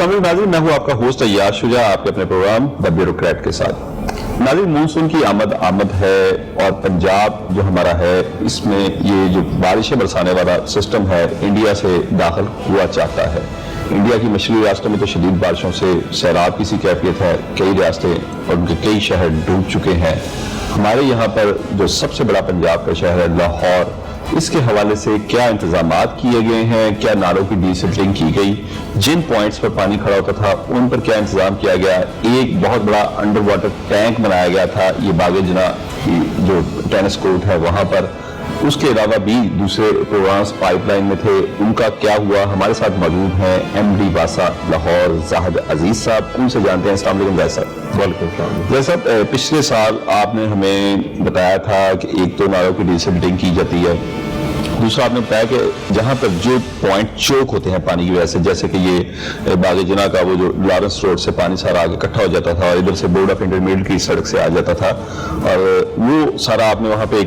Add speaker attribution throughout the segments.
Speaker 1: السلام علیکم ناظرین، میں ہوں آپ کا ہوسٹ عیاض شجاع آپ کے اپنے پروگرام دی بیوروکریٹ کے ساتھ۔ ناظرین، مونسون کی آمد ہے اور پنجاب جو ہمارا ہے اس میں یہ جو بارشیں برسانے والا سسٹم ہے انڈیا سے داخل ہوا چاہتا ہے۔ انڈیا کی مشرقی ریاستوں میں تو شدید بارشوں سے سیلاب کی سی کیفیت ہے، کئی ریاستیں اور ان کے کئی شہر ڈوب چکے ہیں۔ ہمارے یہاں پر جو سب سے بڑا پنجاب کا شہر ہے لاہور، اس کے حوالے سے کیا انتظامات کیے گئے ہیں، کیا نالوں کی ڈی سلٹنگ کی گئی، جن پوائنٹس پر پانی کھڑا ہوتا تھا ان پر کیا انتظام کیا گیا۔ ایک بہت بڑا انڈر واٹر ٹینک بنایا گیا تھا یہ باغ جناح کی جو ٹینس کورٹ ہے وہاں پر، اس کے علاوہ بھی دوسرے پروگرامز پائپ لائن میں تھے، ان کا کیا ہوا۔ ہمارے ساتھ موجود ہیں ایم ڈی واسا لاہور زاہد عزیز صاحب، ان سے جانتے ہیں۔ السلام علیکم زاہد صاحب۔
Speaker 2: وعلیکم السلام۔
Speaker 1: زاہد صاحب، پچھلے سال آپ نے ہمیں بتایا تھا کہ ایک تو نالوں کی ڈی سلٹنگ کی جاتی ہے، دوسرا آپ نے بتایا کہ جہاں پر جو پوائنٹ چوک ہوتے ہیں پانی کی وجہ سے، جیسے کہ یہ باغ جناح کا وہ جو لارنس روڈ سے پانی سارا آگے اکٹھا ہو جاتا تھا اور ادھر سے بورڈ آف انٹرمیڈیٹ کی سڑک سے آ جاتا تھا، اور وہ سارا آپ نے وہاں پہ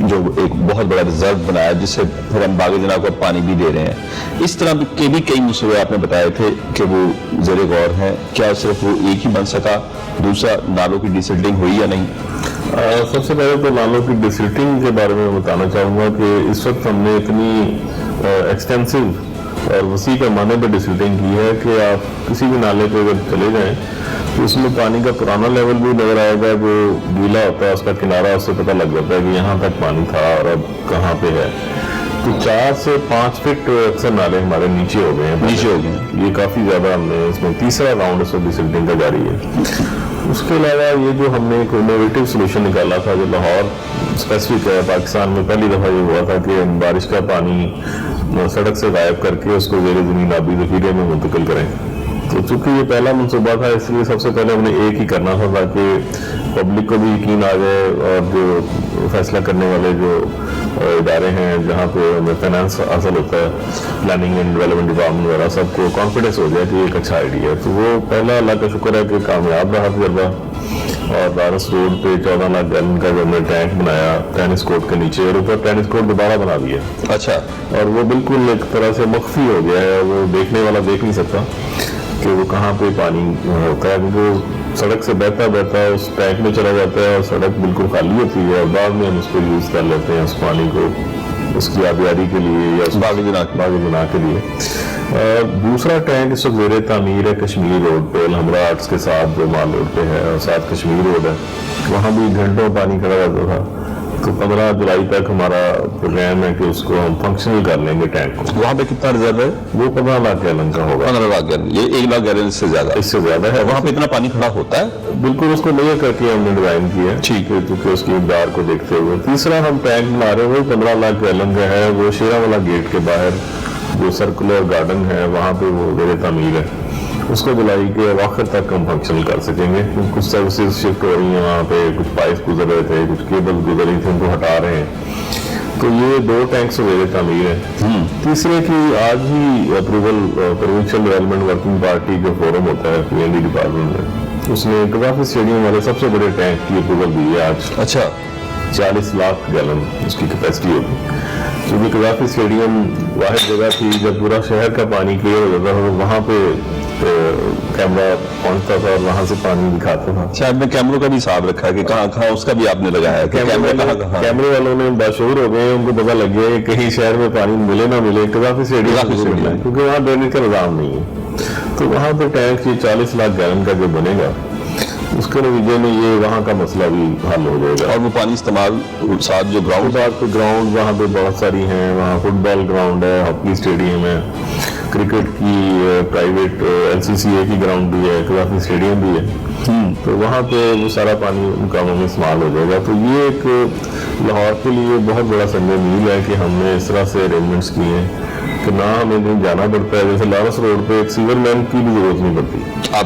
Speaker 1: جو ایک بہت بڑا ریزرو بنایا جس سے پھر ہم باغ جناح کو پانی بھی دے رہے ہیں۔ اس طرح کے بھی کئی مسئلے آپ نے بتائے تھے کہ وہ زیر غور ہیں، کیا صرف وہ ایک ہی بن سکا؟ دوسرا، نالوں کی ڈی سلٹنگ ہوئی یا نہیں؟
Speaker 2: سب سے پہلے تو نالوں کی ڈسلٹنگ کے بارے میں بتانا چاہوں گا کہ اس وقت ہم نے اتنی ایکسٹینسو اور وسیع پیمانے پہ ڈسلٹنگ کی ہے کہ آپ کسی بھی نالے پہ اگر چلے جائیں تو اس میں پانی کا پرانا لیول بھی نظر آئے گا، جو گیلا ہوتا ہے اس کا کنارہ، اس سے پتہ لگ جاتا ہے کہ یہاں تک پانی تھا اور اب کہاں پہ ہے۔ تو 4 سے 5 فٹ اکثر نالے ہمارے نیچے ہو گئے ہیں، یہ کافی زیادہ ہم نے اس میں تیسرا راؤنڈ اس ڈسلٹنگ کا جاری ہے۔ اس کے علاوہ یہ جو ہم نے ایک انوویٹو سولوشن نکالا تھا جو لاہور اسپیسیفک ہے، پاکستان میں پہلی دفعہ یہ ہوا تھا کہ بارش کا پانی سڑک سے غائب کر کے اس کو زیر زمین آبی ذخیرے میں منتقل کریں۔ تو چونکہ یہ پہلا منصوبہ تھا اس لیے سب سے پہلے ہم نے ایک ہی کرنا تھا تاکہ پبلک کو بھی یقین آ جائے اور جو فیصلہ کرنے والے جو ادارے ہیں جہاں پہ ہمیں فائنانس حاصل ہوتا ہے، پلاننگ اینڈ ڈیولپمنٹ ڈپارٹمنٹ وغیرہ، سب کو کانفیڈنس ہو جائے کہ یہ ایک اچھا آئیڈیا ہے۔ تو وہ پہلا اللہ کا شکر ہے کہ کامیاب رہا تجربہ، اور لارنس روڈ پہ 14 لاکھ گیلن کا جو ہم نے ٹینک بنایا ٹینس کورٹ کے نیچے، اور اوپر ٹینس کورٹ دوبارہ بنا دیا۔
Speaker 1: اچھا۔
Speaker 2: اور وہ بالکل ایک طرح سے مخفی ہو گیا ہے، وہ دیکھنے والا دیکھ نہیں سکتا کہ وہ کہاں پہ پانی ہوتا ہے، کیونکہ سڑک سے بہتا اس ٹینک میں چلا جاتا ہے اور سڑک بالکل خالی ہوتی ہے، اور بعد میں ہم اس کو یوز کر لیتے ہیں اس پانی کو اس کی آبیاری کے لیے یا اس باغ جناح کے لیے۔ دوسرا ٹینک اس وقت زیر تعمیر ہے کشمیر روڈ پہ، الحمرا آرٹس کے ساتھ جو مال روڈ پہ ہے، اور ساتھ کشمیر روڈ ہے، وہاں بھی گھنٹوں پانی کھڑا رہتا تھا۔ تو 15 جولائی تک ہمارا پروگرام ہے کہ اس کو ہم فنکشنل کر لیں گے ٹینک کو۔
Speaker 1: وہاں پہ کتنا ریزرو ہے؟
Speaker 2: وہ 15 لاکھ گیلن کا ہوگا۔
Speaker 1: 15 لاکھ گیلن، یہ 1 لاکھ گیلن سے زیادہ ہے۔ وہاں پہ اتنا پانی کھڑا ہوتا ہے؟
Speaker 2: بالکل، اس کو لیئر کر کے ہم نے ڈیزائن کیا ہے، ٹھیک ہے، کیونکہ اس کی مقدار کو دیکھتے ہوئے۔ تیسرا ہم ٹینک بنا رہے ہیں، وہ 15 لاکھ گیلن کا ہے، وہ شیرا والا گیٹ کے باہر جو سرکولر گارڈن ہے وہاں پہ وہ زیر تعمیر ہے، اس کو جولائی کے آخر تک ہم فنکشنل کر سکیں گے۔ کچھ سروسز شفٹ ہو رہی ہیں وہاں پہ، کچھ پائپ گزر رہے تھے، کچھ کیبل گزر رہی تھی، ان کو ہٹا رہے ہیں۔ تو یہ 2 ٹینکس زیر تعمیر ہے۔ تیسرے کی آج ہی approval provincial development working party جو فورم ہوتا ہے پی این ڈی ڈپارٹمنٹ میں، اس نے قذافی اسٹیڈیم والے سب سے بڑے ٹینک کی اپروول دی ہے آج۔
Speaker 1: اچھا۔
Speaker 2: 40 لاکھ گیلن اس کی کیپیسٹی ہوگی، کیونکہ قذافی اسٹیڈیم واحد جگہ تھی جب پورا شہر کا پانی کلیئر ہو جاتا تھا، وہاں پہ کیمرہ پہنچتا تھا اور وہاں سے پانی دکھاتا تھا۔
Speaker 1: شاید میں کیمروں کا بھی حساب رکھا ہے کہ کہاں کہاں اس کا بھی آپ نے لگایا ہے کہ
Speaker 2: کیمرے والوں نے باشعور ہو گئے، ان کو پتہ لگ گیا کہ کہیں شہر میں پانی ملے نہ ملے قذافی اسٹیڈیم، کیونکہ وہاں ڈرینیج کا نظام نہیں ہے۔ تو وہاں پہ ٹینک یہ 40 لاکھ گیلن کا جو بنے گا، اس کے نتیجے میں یہ وہاں کا مسئلہ بھی حل ہو جائے گا۔
Speaker 1: اور وہ پانی استعمال ساتھ جو
Speaker 2: گراؤنڈ وہاں پہ بہت ساری ہیں، وہاں فٹ بال گراؤنڈ ہے، ہاکی اسٹیڈیم ہے، کرکٹ کی پرائیویٹ LCCA کی گراؤنڈ بھی ہے، قذافی اسٹیڈیم بھی ہے، تو وہاں پہ وہ سارا پانی ان کاموں میں استعمال ہو جائے گا۔ تو یہ ایک لاہور کے لیے بہت بڑا سنگ میل ہے کہ ہم نے اس طرح سے ارینجمنٹس کیے ہیں کہ نہ ہمیں کہیں جانا پڑتا ہے، جیسے لارنس روڈ پہ ایک سیور مین کی بھی ضرورت نہیں پڑتی۔
Speaker 1: اب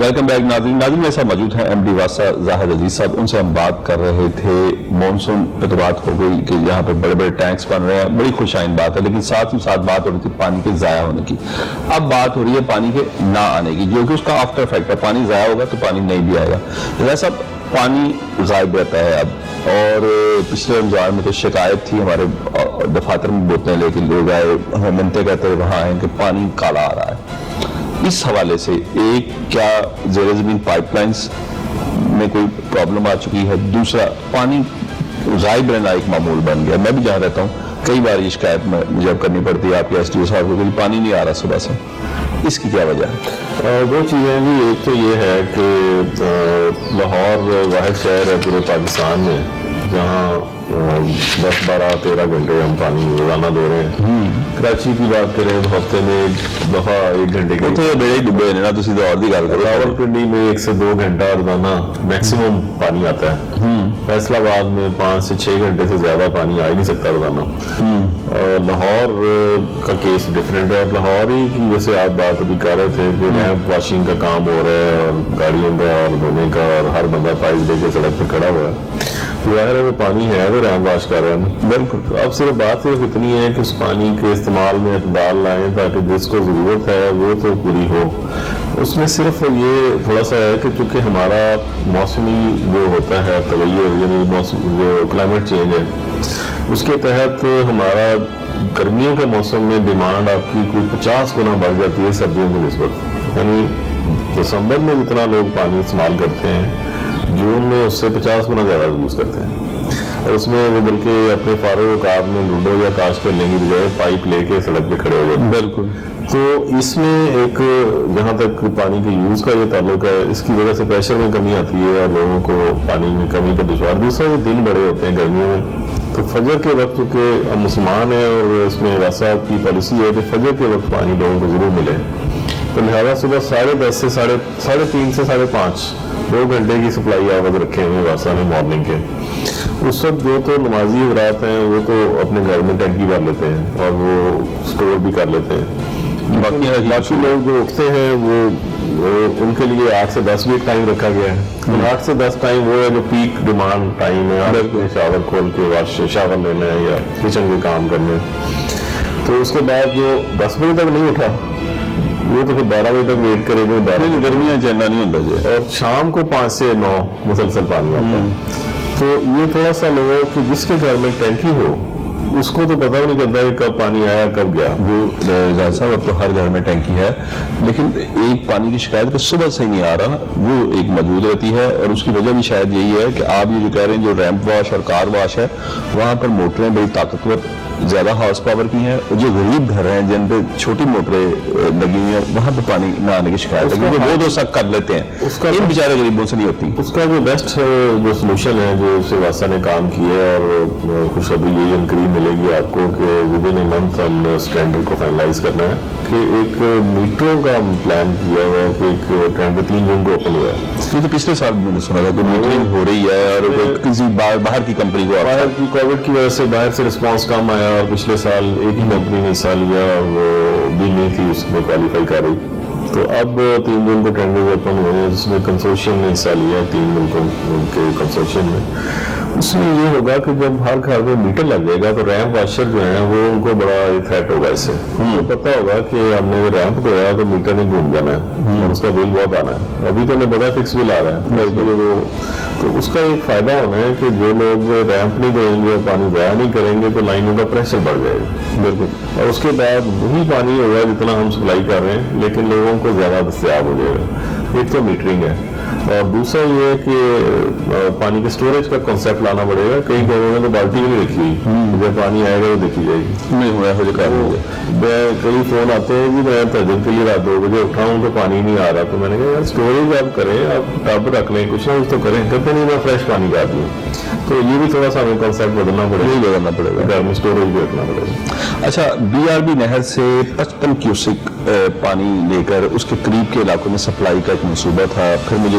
Speaker 1: ویلکم بیک ناظرین میرے ساتھ موجود ہیں ایم ڈی واسا زاہد عزیز صاحب. ان سے ہم بات کر رہے تھے مانسون پہ تو بات ہو گئی کہ یہاں پہ بڑے بڑے ٹینکس بن رہے ہیں, بڑی خوش آئند بات ہے, لیکن ساتھ ہی ساتھ بات ہو رہی تھی پانی کے ضائع ہونے کی. اب بات ہو رہی ہے پانی کے نہ آنے کی, جو کہ اس کا آفٹر افیکٹ ہے. پانی ضائع ہوگا تو پانی نہیں بھی آئے گا. ویسا پانی غائب رہتا ہے اب, اور پچھلے رمضان میں تو شکایت تھی ہمارے دفاتر میں بوتلیں لے کے لوگ آئے, ہمیں منتے کہتے ہوئے وہاں آئے کہ پانی کالا آ رہا ہے. اس حوالے سے ایک کیا زیر زمین پائپ لائنز میں کوئی پرابلم آ چکی ہے, دوسرا پانی غائب رہنا ایک معمول بن گیا. میں بھی جہاں رہتا ہوں کئی بار یہ شکایت مجھے کرنی پڑتی ہے آپ کے ایس ڈی او صاحب کو کہ پانی نہیں آ رہا صبح سے. اس کی کیا وجہ ہے؟
Speaker 2: دو چیزیں جی. ایک تو یہ ہے کہ لاہور واحد شہر ہے پورے پاکستان میں جہاں 10-12-13 گھنٹے ہم پانی روزانہ دے رہے ہیں. کراچی کی بات کریں تو ہفتے میں ایک دفعہ 1 گھنٹے کی,
Speaker 1: بڑے ڈبے نا تو سیدھا اور بھی گل کرو.
Speaker 2: راولپنڈی میں 1 سے 2 گھنٹہ روزانہ میکسیمم پانی آتا ہے. فیصل آباد میں 5 سے 6 گھنٹے سے زیادہ پانی آ ہی نہیں سکتا روزانہ. لاہور کا کیس ڈفرینٹ ہے. لاہور ہی کی جیسے آپ بات ابھی کر رہے تھے کہ ریمپ واشنگ کا کام ہو رہا ہے اور گاڑیوں کا اور دھونے کا, اور ہر بندہ پائپ لے کے سڑک پہ کھڑا ہوا ہے. ظاہر ہے وہ پانی ہے تو ریمپ واش کر رہے ہیں. بالکل. اب صرف بات صرف اتنی ہے کہ اس پانی کے استعمال میں اعتدال لائیں تاکہ جس کو ضرورت ہے وہ تو پوری ہو. اس میں صرف یہ تھوڑا سا ہے کہ چونکہ ہمارا موسمی جو ہوتا ہے تغیر, یعنی جو کلائمیٹ چینج ہے, اس کے تحت ہمارا گرمیوں کے موسم میں ڈیمانڈ آپ کی کوئی 50 گنا بڑھ جاتی ہے سردیوں کی نسبت. یعنی دسمبر میں جتنا لوگ پانی استعمال کرتے ہیں جون میں اس سے 50 گنا زیادہ یوز کرتے ہیں. اور اس میں وہ بلکہ اپنے فارغ اوقات میں لوڈو یا تاش کھیلنے کی بجائے پائپ لے کے سڑک پہ کھڑے ہو جاتے ہیں. بالکل. تو اس میں ایک جہاں تک پانی کے یوز کا یہ تعلق ہے, اس کی وجہ سے پریشر میں کمی آتی ہے اور لوگوں کو پانی میں کمی کا دشوار. دوسرا وہ دن بڑے ہوتے ہیں گرمیوں میں, تو فجر کے وقت چونکہ ہم مسلمان ہیں اور اس میں واسا کی پالیسی ہے کہ فجر کے وقت پانی لوگوں کو ضرور ملے. تو لہٰذا صبح 10:30 سے 3:30 سے 5:30 2 گھنٹے کی سپلائی آواز رکھے ہوئے واسا نے مارننگ کے. اس وقت جو تو نمازی حضرات ہیں وہ تو اپنے گھر میں ٹینکی بھر لیتے ہیں اور وہ اسٹور بھی کر لیتے ہیں. باقی لوگ جو اٹھتے ہیں وہ ان کے لیے 8 سے 10 بھی ایک ٹائم رکھا گیا ہے. 8 سے 10 ٹائم وہ ہے جو پیک ڈیمانڈ ٹائم ہے. شاور کھول کے شاور لینا ہے یا کچن کے کام کرنے. تو اس کے بعد جو 10 بجے تک نہیں اٹھا وہ تو پھر 12 بجے تک ویٹ کرے گا.
Speaker 1: گرمیاں چلنا نہیں ہوتا جی.
Speaker 2: اور شام کو 5 سے 9 مسلسل پانی آتا ہے. تو یہ تھوڑا سا لوگوں کہ جس کے گھر میں ٹینکی ہو اس کو تو پتہ نہیں چلتا ہے کب پانی آیا کب گیا.
Speaker 1: وہ زاہد صاحب اب تو ہر گھر میں ٹینکی ہے, لیکن ایک پانی کی شکایت کہ صبح سے ہی نہیں آ رہا وہ ایک موجود رہتی ہے. اور اس کی وجہ بھی شاید یہی ہے کہ آپ یہ جو کہہ رہے ہیں جو ریمپ واش اور کار واش ہے وہاں پر موٹریں بڑی طاقتور زیادہ ہارس پاور کی ہیں, اور جو غریب گھر ہیں جن پہ چھوٹی موٹریں لگی ہوئی ہیں وہاں پہ پانی نہ آنے کی شکایت ہے کیونکہ وہ تو سب کر لیتے ہیں. ان بیچارے غریبوں سے نہیں ہوتی.
Speaker 2: اس کا جو بیسٹ جو سلوشن ہے جو اس سے واسا نے کام کیا ہے, اور خوش ابھی یہی انکریز ملے گی آپ کو کہ ود ان اے منتھ ہم اسٹینڈرڈ کو فائنلائز کرنا ہے کہ ایک میٹروں کا پلان کیا ہوا ہے کہ ایک ٹرینڈ 3 جون کو اوپن ہوا ہے.
Speaker 1: یہ تو پچھلے سال میں نے سنا تھا کہ میٹرنگ ہو رہی ہے اور کسی باہر کی کمپنی کو
Speaker 2: باہر کی کووڈ کی وجہ سے باہر سے رسپانس کم آیا, اور پچھلے سال ایک ہی کمپنی نے حصہ لیا اور وہ بھی نہیں تھی اس میں کوالیفائی کر رہی. تو اب 3 جون کو ٹینڈر اوپن ہوئے ہیں جس میں کنسورشیم نے حصہ لیا 3 ملکوں کے کنسورشیم میں. اس میں یہ ہوگا کہ جب ہر گھر میں میٹر لگ جائے گا تو ریمپ واشر جو ہیں وہ ان کو بڑا تھریٹ ہوگا. اس سے پتہ ہوگا کہ ہم نے ریمپ دیا تو میٹر نہیں گھوم جانا ہے اور اس کا بل بہت آنا ہے. ابھی تو ہمیں بڑا فکس بل آ رہا ہے. تو اس کا ایک فائدہ ہونا ہے کہ جو لوگ ریمپ نہیں دیں گے اور پانی ضائع نہیں کریں گے تو لائنوں کا پریشر بڑھ جائے گا. بالکل. اور اس کے بعد وہی پانی ہوگا جتنا ہم سپلائی کر رہے ہیں لیکن لوگوں کو زیادہ دستیاب ہو جائے گا. ایک تو میٹرنگ ہے, اور دوسرا یہ ہے کہ پانی کے سٹوریج کا کانسیپٹ لانا پڑے گا. کئی گھروں میں تو بالٹی بھی نہیں رکھی ہوئی, جب پانی آئے گا وہ دیکھی جائے گی. نہیں ہوا ہے کئی فون آتے ہیں کہ میں تہجد کے لیے رات 2 بجے اٹھا ہوں تو پانی نہیں آ رہا. تو میں نے کہا یار اسٹوریج آپ کریں, آپ ٹب رکھ لیں, کچھ نہ کچھ تو کریں. کہتے نہیں میں فریش پانی کا دوں. تو یہ بھی تھوڑا سا ہمیں کانسیپٹ بدلنا پڑے گا, گھر میں اسٹوریج بھی رکھنا پڑے گا.
Speaker 1: اچھا, BRB نہر سے 55 کیوسک پانی لے کر اس کے قریب کے علاقوں میں سپلائی کا ایک منصوبہ تھا. پھر مجھے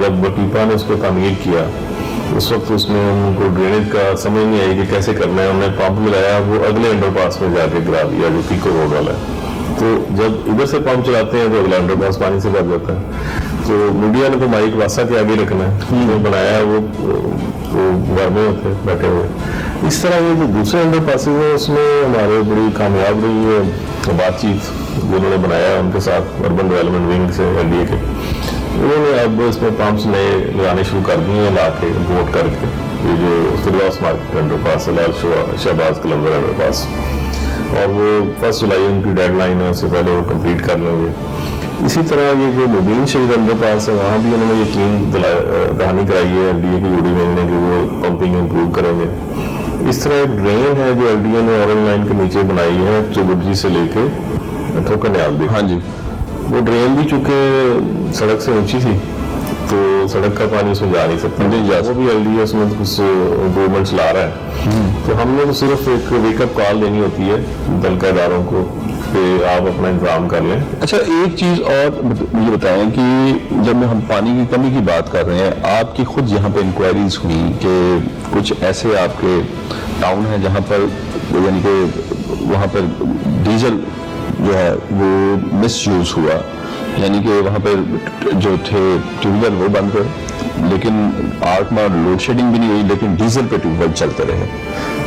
Speaker 2: جب وکیپا نے اس کو تعمیر کیا اس وقت اس میں ان کو ڈرینیج کا سمجھ نہیں آئی کہ کیسے کرنا ہے. انہوں نے پمپ ملایا, وہ اگلے انڈر پاس میں جا کے گرا دیا جو پیکو روڈ والا ہے. تو جب ادھر سے پمپ چلاتے ہیں تو اگلا انڈر پاس پانی سے بھر جاتا ہے. تو میڈیا نے تو مائک واسا کے آگے رکھنا ہے, جو بنایا وہ گھر میں ہوتے بیٹھے ہوئے. اس طرح یہ جو دوسرے انڈر پاسز ہیں اس میں ہمارے بڑی کامیاب رہی ہے بات چیت جو انہوں نے بنایا ان کے ساتھ اربن ڈیولپمنٹ ونگ سے LDA کے. انہوں نے اب اس میں پمپس نئے لگانے شروع کر دیے ہیں لا کے امپورٹ کر کے. یہ جو فردوس مارکیٹ انڈر پاس ہے, لال شہباز کلندر انڈر پاس, اور وہ 1 جولائی ان کی ڈیڈ لائن ہے, اس سے پہلے وہ کمپلیٹ کر لیں گے. اسی طرح یہ جو مبین شہید انڈر پاس ہے وہاں بھی انہوں نے یقین دہانی کرائی ہے LDA کی UD ونگ نے کہ وہ پمپنگ امپروو کریں گے. اس طرح ایک ڈرین ہے جو LDA نے اورنگ لائن کے نیچے بنائی ہے چوبرجی سے لے کے کنیال بھی.
Speaker 1: ہاں جی,
Speaker 2: وہ ڈرین بھی چونکہ سڑک سے اونچی تھی تو سڑک کا پانی اس میں جا نہیں سکتا. وہ بھی LDA اس میں کچھ امپروومنٹس لا رہا ہے. تو ہم نے تو صرف ایک ویک اپ کال دینی ہوتی ہے متعلقہ اداروں کو کہ آپ اپنا انتظام کر لیں.
Speaker 1: اچھا ایک چیز اور مجھے بتائیں کہ جب ہم پانی کی کمی کی بات کر رہے ہیں, آپ کی خود یہاں پہ انکوائریز ہوئی کہ کچھ ایسے آپ کے ٹاؤن ہیں جہاں پر یعنی کہ وہاں پر ڈیزل جو ہے وہ مس یوز ہوا, یعنی کہ وہاں پہ جو تھے ٹیوب ویل وہ بند ہوئے, لیکن آرٹ میں لوڈ شیڈنگ بھی نہیں ہوئی, لیکن ڈیزل پہ ٹیوب ویل چلتے رہے.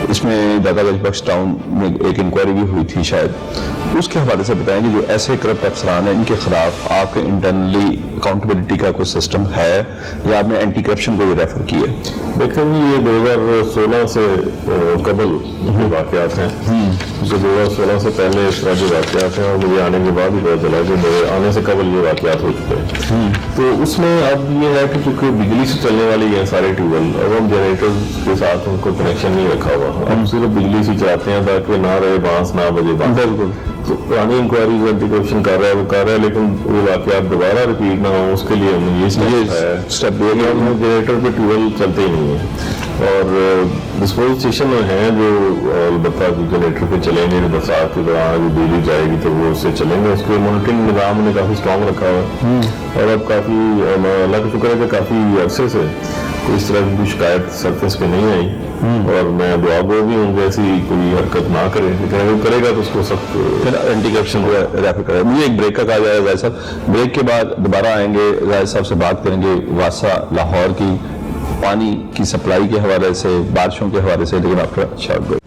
Speaker 1: اس میں دادا گنج بخش ٹاؤن میں ایک انکوائری بھی ہوئی تھی شاید, اس کے حوالے سے بتائیں کہ جو ایسے کرپٹ افسران ہیں ان کے خلاف آپ کے انٹرنلی اکاؤنٹیبلٹی کا کوئی سسٹم ہے یا آپ نے اینٹی کرپشن کو بھی ریفر کی ہے؟
Speaker 2: دیکھیں جی یہ 2016 سے قبل جو واقعات ہیں, جو 2016 سے پہلے اس طرح کے واقعات ہیں, اور مجھے آنے کے بعد ہی پتا چلا کہ میرے آنے سے قبل یہ واقعات ہو چکے ہیں. تو اس میں اب یہ ہے کہ چونکہ بجلی سے چلنے والی ہیں سارے ٹیوب ویل, اب ہم جنریٹر کے ساتھ ان کو کنیکشن نہیں رکھا ہوا, ہم صرف بجلی سے چلاتے ہیں تاکہ نہ رہے بانس نہ بجے بانس. بالکل. تو پرانی انکوائریز اینٹی کرپشن کر رہا ہے وہ کر رہا ہے, لیکن وہ واقعات دوبارہ ریپیٹ نہ ہوں اس کے لیے ہم نے یہ اسٹیپ لیا کہ ہم جنریٹر پہ ٹیوب ویل چلتے ہی نہیں ہیں. اور ڈسپوزل اسٹیشن ہیں جو البتہ جنریٹر پہ چلیں گے, برسات کے دوران جو بجلی جائے گی تو وہ اس سے چلیں گے. اس کے مانیٹرنگ نظام نے کافی اسٹرانگ رکھا ہوا ہے, اور اب کافی اللہ کا شکر ہے کہ کافی عرصے سے کوئی اس طرح کی کوئی شکایت سرفیس پہ نہیں آئی. اور میں دعا گو بھی ہوں کہ ایسی کوئی حرکت نہ کرے, لیکن اگر کرے گا تو اس کو سخت
Speaker 1: اینٹی کرپشن کو ریفر کرے. مجھے ایک بریک کا کہا جائے زاہد صاحب, بریک کے بعد دوبارہ آئیں گے, زاہد صاحب سے بات کریں گے واسا لاہور کی پانی کی سپلائی کے حوالے سے, بارشوں کے حوالے سے, لیکن آپ کا شارٹ بریک.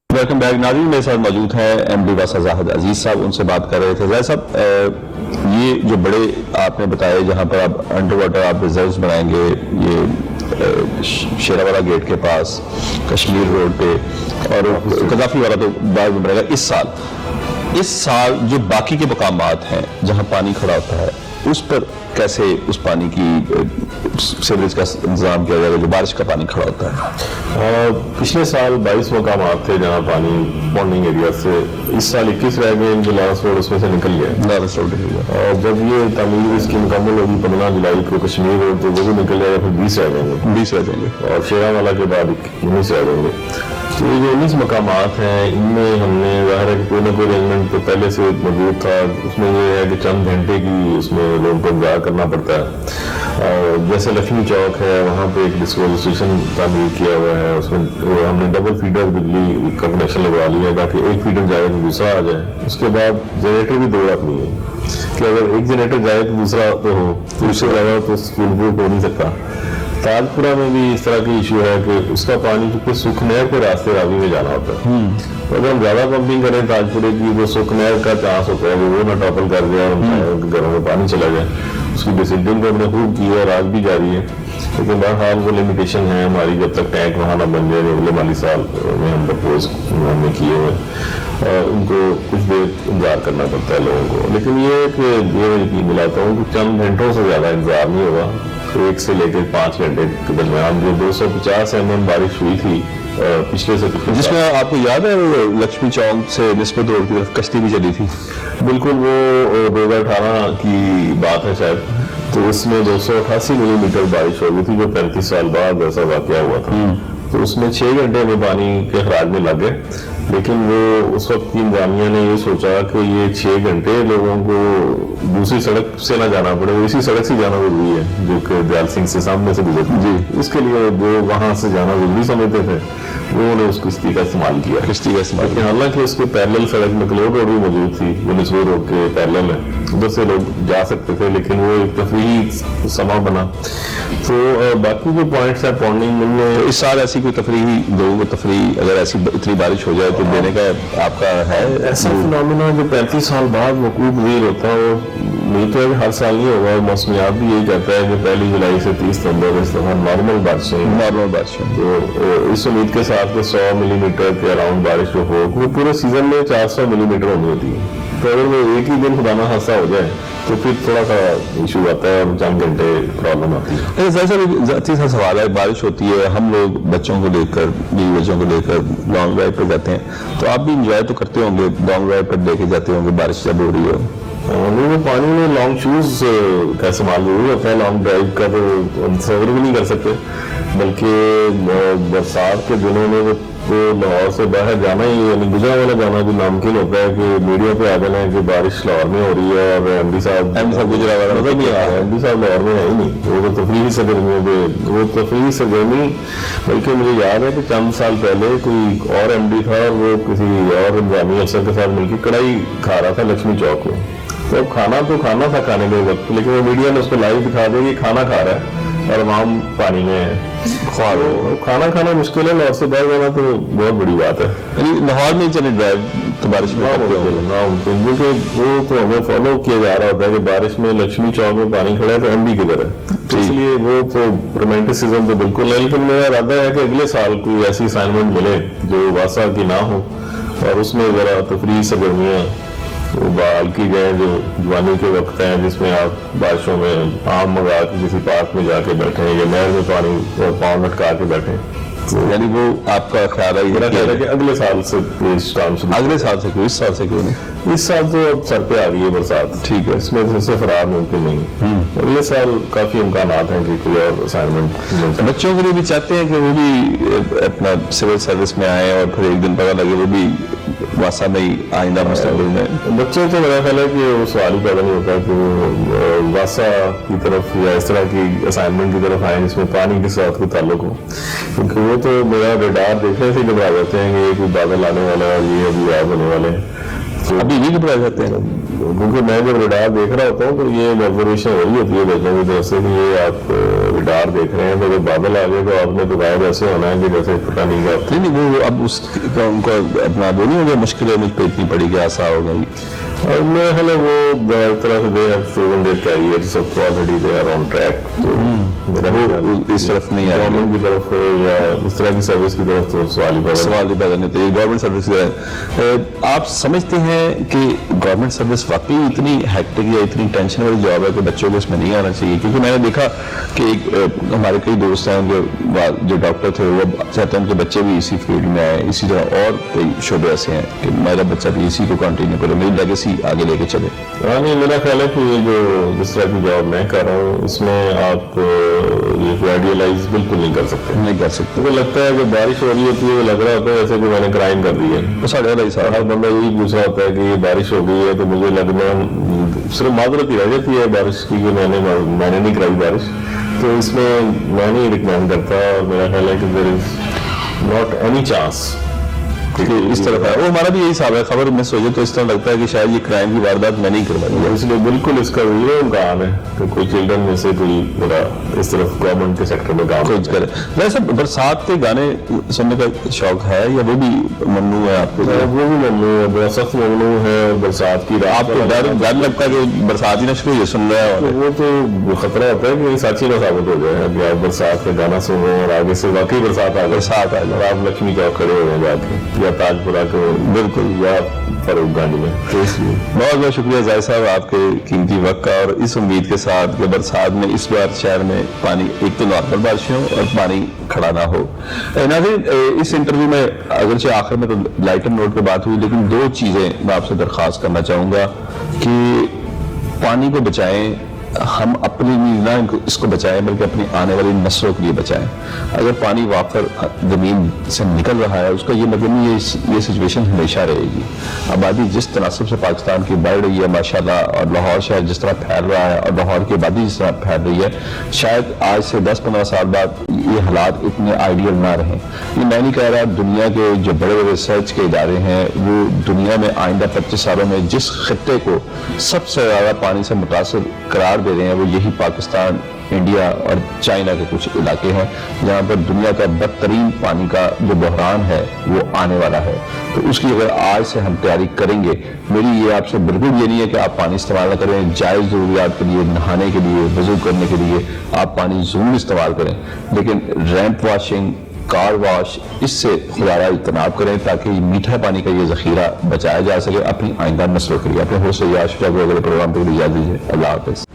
Speaker 1: ویلکم بیک ناظرین, میرے ساتھ موجود ہیں MD واسا زاہد عزیز صاحب, ان سے بات کر رہے تھے. زاہد صاحب یہ جو بڑے آپ نے بتائے جہاں پر آپ انڈر واٹر آپ ریزروز بنائیں گے, یہ شیرا والا گیٹ کے پاس کشمیر روڈ پہ, اور قذافی والا تو بعد میں بنے گا. اس سال جو باقی کے مقامات ہیں جہاں پانی کھڑا ہوتا ہے اس پر کیسے اس پانی کی سیوریج کا انتظام کیا جائے گا جو بارش کا پانی کھڑا ہوتا ہے؟
Speaker 2: پچھلے سال 22 مقامات تھے جہاں پانی بانڈنگ ایریا سے, اس سال 21 رہ گئے, جو لارنس روڈ اس میں سے نکل گیا.
Speaker 1: لارنس روڈ
Speaker 2: اور جب یہ تعمیر اس کی مکمل ہوگی 15 جولائی کو کشمیر روڈ تو وہ بھی نکل جائے گا, پھر 20 رہ جائیں گے.
Speaker 1: 20 رہ جائیں گے,
Speaker 2: اور شیرا والا کے بعد 19 رہ جائیں گے. تو یہ جو 19 مقامات ہیں ان میں ہم نے ظاہر ہے کہ کوئی نہ کوئی ارینجمنٹ تو پہلے سے موجود تھا. اس میں یہ ہے کہ چند گھنٹے کی اس میں لوگوں کو انتظار کرنا پڑتا ہے. جیسے لکشمی چوک ہے وہاں پہ ایک ڈسپوزل اسٹیشن تعمیر کیا ہوا ہے, اس میں ہم نے ڈبل فیڈر بجلی کا کنیکشن لگوا لیا ہے تاکہ ایک فیڈر جائے تو دوسرا آ جائے. اس کے بعد جنریٹر بھی 2 رکھنی ہے کہ اگر ایک جنریٹر جائے تو دوسرا تو ہو, دوسرا جائے تو امپروو ہو نہیں سکتا. تاج پورہ میں بھی اس طرح کی ایشو ہے کہ اس کا پانی چونکہ سکھ نہر کے راستے راوی میں جانا ہوتا ہے, تو اگر ہم زیادہ پمپنگ کریں تاج پورے کی تو سکھ نہر کا چانس ہوتا ہے وہ نہ ٹاپل کر دیا اور گھروں میں پانی چلا جائے. اس کی ڈسنٹنگ کو ہم نے خوب کی ہے اور آج بھی جاری ہے, لیکن بہرحال وہ لمیٹیشن ہے ہماری جب تک ٹینک وہاں نہ بن جائے. اگلے مالی سال میں ہم پرپوز ہم نے کیے ہوئے, اور ان کو کچھ دیر انتظار کرنا پڑتا ہے لوگوں کو. لیکن یہ ہے کہ یہ یقین دلاتا ہوں کہ چند گھنٹوں سے زیادہ انتظار نہیں ہوگا. 1 سے لے کے 5 گھنٹے کے درمیان جو 250 mm بارش ہوئی تھی پچھلے سے,
Speaker 1: جس میں آپ کو یاد ہے وہ لکشمی چوک سے نسبت روڈ کی طرف کشتی بھی چلی تھی.
Speaker 2: بالکل, وہ 2018 کی بات ہے شاید, تو اس میں 288 ملی میٹر بارش ہو گئی تھی جو 35 سال بعد ایسا واقعہ ہوا تھا. تو اس میں 6 گھنٹے میں پانی کے اخراج میں لگ گئے, لیکن وہ اس وقت کی انتظامیہ نے یہ سوچا کہ یہ 6 گھنٹے لوگوں کو دوسری سڑک سے نہ جانا پڑے، اسی سڑک سے جانا ضروری ہے جو کہ دیال سنگھ سے سامنے سے گزرتی جی، اس کے لیے جو وہاں سے جانا ضروری سمجھتے تھے وہ نے اس کشتی کا استعمال کیا، کشتی کا استعمال کیا، حالانکہ اس کے پیرلل سڑک مکلوڈ روڈ بھی موجود تھی، وہ نسور روڈ کے پیرلل ہے، ادھر سے لوگ جا سکتے تھے، لیکن وہ ایک تفریحی سما بنا۔ تو باقی جو پوائنٹس ہیں پونڈنگ میں
Speaker 1: اس سال ایسی کوئی تفریحی لوگوں کو تفریح اگر ایسی اتنی بارش ہو جائے تو دینے کا آپ کا ہے
Speaker 2: ایسا فنامنا جو 35 سال بعد وقوع پذیر ہوتا ہے، وہ نہیں تو ہے کہ ہر سال نہیں ہوگا، موسمیات بھی یہی کہتا ہے کہ 1 جولائی سے 30 ستمبر اس دفعہ نارمل بارشیں، تو اس امید کے ساتھ کہ 100 ملی میٹر کے اراؤنڈ بارش جو ہو، وہ پورے سیزن میں 400 ملی میٹر ہونی ہوتی ہے، تو اگر وہ ایک ہی دن خدا نہ حادثہ ہو جائے تو پھر تھوڑا سا ایشو آتا ہے اور چند گھنٹے پرابلم آتی ہے۔
Speaker 1: ذاتی سا سوال ہے، بارش ہوتی ہے، ہم لوگ بچوں کو لے کر بیوی بچوں کو لے کر لانگ ڈرائیو پر جاتے ہیں، تو آپ بھی انجوائے تو کرتے ہوں گے، لانگ ڈرائیو پر لے کے جاتے ہوں گے بارش جب ہو رہی ہو؟
Speaker 2: وہ پانی میں لانگ شوز کا استعمال ضروری ہوتا ہے، لانگ ڈرائیو کا تو تصور بھی نہیں کر سکتے، بلکہ برسات کے دنوں میں تو لاہور سے باہر جانا ہی، یعنی گجرا والا جانا بھی ناممکن ہوتا ہے کہ میڈیا پہ آ جانا ہے کہ بارش لاہور میں ہو رہی ہے، اور ایم ڈی صاحب
Speaker 1: گجرا والا
Speaker 2: مطلب نہیں آ رہا ہے، ایم ڈی صاحب لاہور میں ہے ہی نہیں، وہ تو تفریحی سرگرمیوں پہ، وہ تفریحی سرگرمی، بلکہ مجھے یاد ہے کہ چند سال پہلے کوئی اور ایم ڈی تھا، وہ کسی اور انتظامی افسر کے ساتھ مل کے کڑھائی کھا رہا تھا لکشمی چوک میں، تو کھانا تو کھانا تھا کھانے کے وقت، لیکن وہ میڈیا نے اس کو لائیو دکھا دیا کہ کھانا کھا رہا ہے اور عوام پانی میں کھانا کھانا مشکل ہے، لاہور سے باہر جانا تو بہت بڑی بات ہے،
Speaker 1: یعنی لاہور میں چلے ڈرائیو تو بارش میں
Speaker 2: کیونکہ وہ تو ہمیں فالو کیا جا رہا ہوتا ہے کہ بارش میں لکشمی چوک میں پانی کھڑا ہے تو ایم ڈی کدھر ہے، اس لیے وہ تو رومانٹسزم تو بالکل ہے، لیکن میرا ارادہ ہے کہ اگلے سال کوئی ایسی اسائنمنٹ ملے جو واسع کی نہ ہو، اور اس میں ذرا تفریحی سرگرمیاں بحال کی جائیں جو جوانی کے وقت ہیں، جس میں آپ بارشوں میں آم منگا کے کسی پارک میں جا کے بیٹھیں یا نہر میں پانی اور پاؤں لٹکا کے بیٹھیں،
Speaker 1: یعنی وہ آپ کا خیال ہے؟
Speaker 2: میرا خیال ہے کہ اگلے سال سے کام شروع،
Speaker 1: اگلے سال سے کیوں، اس سال سے کیوں نہیں؟
Speaker 2: اس سال تو اب سر پہ آ رہی ہے برسات، ٹھیک ہے، اس میں سے فرار ممکن نہیں، اگلے سال کافی امکانات ہیں کہ کوئی اور اسائنمنٹ
Speaker 1: بچوں کے لیے بھی چاہتے ہیں کہ وہ بھی اپنا سول سروس میں آئیں اور پھر ایک دن پتہ لگے وہ بھی واسا میں آئندہ مستقبل میں
Speaker 2: بچے تو میرا خیال ہے کہ وہ سوال ہی پیدا نہیں ہوتا کہ وہ واسا کی طرف یا اس طرح کی اسائنمنٹ کی طرف آئیں جس میں پانی کے ساتھ کوئی تعلق ہو، کیونکہ وہ تو میرا ریڈار دیکھنے سے گھبرا جاتے ہیں کہ یہ کوئی بادل آنے والا ہے، یہ ابھی آب ہونے والے ہیں،
Speaker 1: ابھی بھی گھبرا جاتے ہیں،
Speaker 2: کیونکہ میں جب ریڈار دیکھ رہا ہوتا ہوں تو یہ آبزرویشن ہو رہی ہوتی ہے بچوں کی طرف سے کہ یہ آپ ریڈار دیکھ رہے ہیں تو جب بادل آ گئے تو آپ نے تو غائب ایسے ہونا ہے کہ جیسے پتہ نہیں کیا،
Speaker 1: نہیں وہ اب اس کا ان کو اپنا وہ نہیں ہو گیا، مشکلیں مجھ پہ اتنی پڑی کہ آسا ہو گئی،
Speaker 2: اور میرا خیال ہے وہ ایک طرح سے they have proven their careers of already they are on track, تو
Speaker 1: اس طرف نہیں آئے
Speaker 2: گورنمنٹ کی طرف یا اس طرح کی سروس کی طرف تو سوال
Speaker 1: ہی پیدا نہیں ہوتے، گورنمنٹ سروس آپ سمجھتے ہیں کہ گورنمنٹ سروس واقعی اتنی ہیکٹک یا اتنی ٹینشن والی جاب ہے کہ بچوں کو اس میں نہیں آنا چاہیے؟ کیونکہ میں نے دیکھا کہ ہمارے کئی دوست ہیں جو ڈاکٹر تھے، وہ چاہتے ہیں کہ بچے بھی اسی فیلڈ میں آئے، اسی طرح اور کئی شعبے ایسے ہیں کہ میرا بچہ بھی اسی کو کنٹینیو کرے، میری لیگیسی آگے لے کے چلے۔
Speaker 2: ہاں نہیں، میرا خیال ہے کہ یہ جو جس طرح کی جاب میں کر رہا ہوں اس میں آپ یہ آئیڈیالائز بالکل نہیں کر سکتے، مجھے لگتا ہے کہ بارش ہو رہی ہوتی ہے وہ لگ رہا ہوتا ہے جیسے کہ میں نے کرائم کر دی ہے، ہر بندہ یہی پوچھ رہا ہوتا ہے کہ یہ بارش ہو گئی ہے تو مجھے لگنا صرف معذرت ہی رہ جاتی ہے بارش کی کہ میں نے نہیں کرائی بارش، تو اس میں میں نہیں ریکمینڈ کرتا، اور میرا خیال ہے کہ دیر از ناٹ اینی چانس
Speaker 1: اس طرح ہے، وہ ہمارا بھی یہی حساب ہے، خبر میں سوچے تو اس طرح لگتا ہے کہ شاید یہ کرائم کی واردات میں نہیں کروائی ہے،
Speaker 2: اس لیے بالکل اس کا یہ امکان ہے کہ کوئی چلڈرن میں سے کوئی میرا اس طرف گورنمنٹ کے سیکٹر میں کام
Speaker 1: کچھ کرے۔ ویسے برسات کے گانے سننے کا شوق ہے یا وہ بھی ممنوع ہے آپ کو؟
Speaker 2: وہ بھی ممنوع ہے، بہت سخت ممنوع ہے، برسات کی
Speaker 1: آپ کو ڈر لگتا ہے کہ برسات ہی نہ شروع ہو سن رہا ہے؟
Speaker 2: وہ تو خطرہ ہوتا ہے کہ سچی نہ ثابت ہو جائے کہ آپ برسات کا گانا سن رہے ہیں اور آگے سے واقعی برسات آ جائے اور آپ لکشمی چوک کھڑے ہو جائیں جا کے یا تاج پورہ کے بالکل یا فاروق گنج میں۔
Speaker 1: بہت بہت شکریہ ظاہر صاحب آپ کے قیمتی وقت کا، اور اس امید کے ساتھ کہ برسات میں اس بار شہر میں پانی ایک تو نارمل بارشیں ہو اور پانی کھڑا نہ ہو۔ ناظرین، اس انٹرویو میں اگرچہ آخر میں تو لائٹر نوٹ پہ بات ہوئی، لیکن دو چیزیں میں آپ سے درخواست کرنا چاہوں گا کہ پانی کو بچائیں ہم اپنی نہ اس کو بچائیں بلکہ اپنی آنے والی نسلوں کے لیے بچائیں. اگر پانی وافر زمین سے نکل رہا ہے اس کا یہ مطلب نہیں یہ سچویشن ہمیشہ رہے گی. آبادی جس تناسب سے پاکستان کی بڑھ رہی ہے ماشاءاللہ, اور لاہور شہر جس طرح پھیل رہا ہے اور لاہور کی آبادی جس طرح پھیل رہی ہے, شاید آج سے 10-15 سال بعد یہ حالات اتنے آئیڈیل نہ رہیں. یہ میں نہیں کہہ رہا, دنیا کے جو بڑے بڑے ریسرچ کے ادارے ہیں وہ دنیا میں آئندہ 25 سالوں میں جس خطے کو سب سے زیادہ پانی سے متاثر قرار دے رہے ہیں وہ یہی پاکستان, انڈیا اور چائنا کے کچھ علاقے ہیں جہاں پر دنیا کا بدترین پانی کا جو بحران ہے وہ آنے والا ہے. تو اس کی اگر آج سے ہم تیاری کریں گے, میری یہ آپ سے بالکل یہ نہیں ہے کہ آپ پانی استعمال نہ کریں, جائز ضروریات کے لیے, نہانے کے لیے, وضو کرنے کے لیے آپ پانی ضرور استعمال کریں, لیکن ریمپ واشنگ, کار واش, اس سے خدارہ اجتناب کریں تاکہ میٹھا پانی کا یہ ذخیرہ بچایا جا سکے اپنی آئندہ نسلوں کے لیے. اپنے ہوسٹ یار شجاع کو اگلے پروگرام پہ اجازت دیجیے. اللہ حافظ.